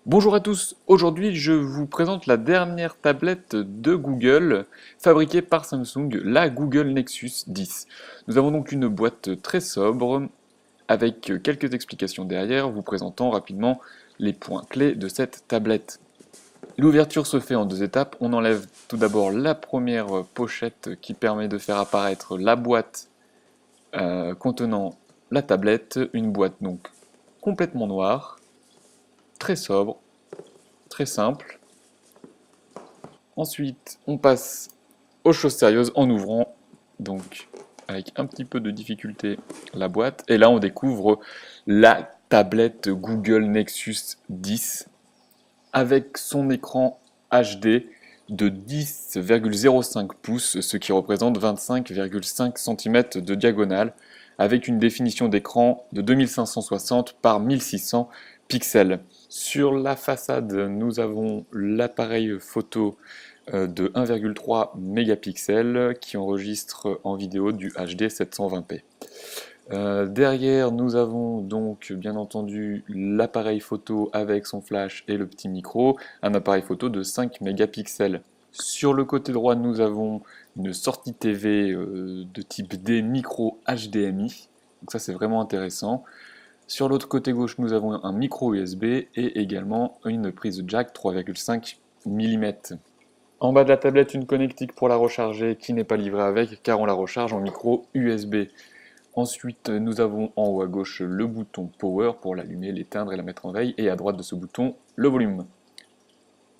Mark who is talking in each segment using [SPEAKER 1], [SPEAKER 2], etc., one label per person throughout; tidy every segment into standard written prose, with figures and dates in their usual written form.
[SPEAKER 1] Bonjour à tous, aujourd'hui je vous présente la dernière tablette de Google fabriquée par Samsung, la Google Nexus 10. Nous avons donc une boîte très sobre avec quelques explications derrière, vous présentant rapidement les points clés de cette tablette. L'ouverture se fait en deux étapes, on enlève tout d'abord la première pochette qui permet de faire apparaître la boîte contenant la tablette, une boîte donc complètement noire, très sobre, très simple. Ensuite, on passe aux choses sérieuses en ouvrant, donc avec un petit peu de difficulté, la boîte. Et là, on découvre la tablette Google Nexus 10 avec son écran HD de 10,05 pouces, ce qui représente 25,5 cm de diagonale, avec une définition d'écran de 2560 par 1600 pixels. Sur la façade, nous avons l'appareil photo de 1,3 mégapixels qui enregistre en vidéo du HD 720p. Derrière, nous avons donc bien entendu l'appareil photo avec son flash et le petit micro, un appareil photo de 5 mégapixels. Sur le côté droit, nous avons une sortie TV de type D micro HDMI, donc ça c'est vraiment intéressant. Sur l'autre côté gauche, nous avons un micro USB et également une prise jack 3,5 mm. En bas de la tablette, une connectique pour la recharger qui n'est pas livrée avec car on la recharge en micro USB. Ensuite, nous avons en haut à gauche le bouton Power pour l'allumer, l'éteindre et la mettre en veille, et à droite de ce bouton, le volume.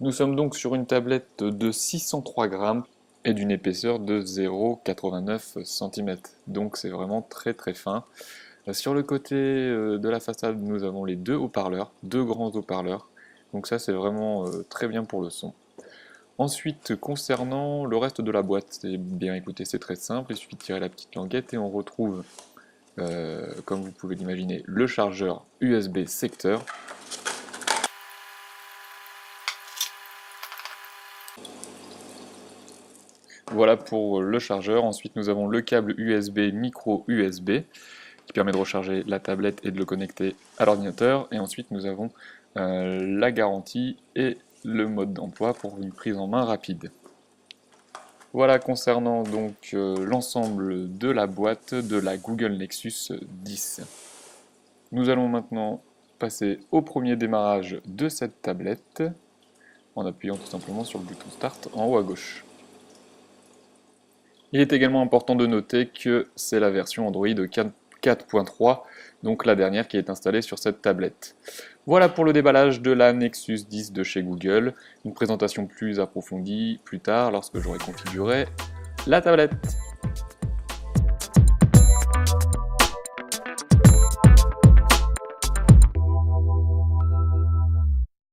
[SPEAKER 1] Nous sommes donc sur une tablette de 603 grammes et d'une épaisseur de 0,89 cm. Donc c'est vraiment très très fin. Sur le côté de la façade, nous avons les deux haut-parleurs, deux grands haut-parleurs. Donc ça c'est vraiment très bien pour le son. Ensuite, concernant le reste de la boîte, eh bien écoutez, c'est très simple, il suffit de tirer la petite languette et on retrouve, comme vous pouvez l'imaginer, le chargeur USB secteur. Voilà pour le chargeur. Ensuite, nous avons le câble USB micro USB qui permet de recharger la tablette et de le connecter à l'ordinateur. Et ensuite, nous avons la garantie et le mode d'emploi pour une prise en main rapide. Voilà concernant donc l'ensemble de la boîte de la Google Nexus 10. Nous allons maintenant passer au premier démarrage de cette tablette en appuyant tout simplement sur le bouton Start en haut à gauche. Il est également important de noter que c'est la version Android 4.3, donc la dernière qui est installée sur cette tablette. Voilà pour le déballage de la Nexus 10 de chez Google. Une présentation plus approfondie plus tard lorsque j'aurai configuré la tablette.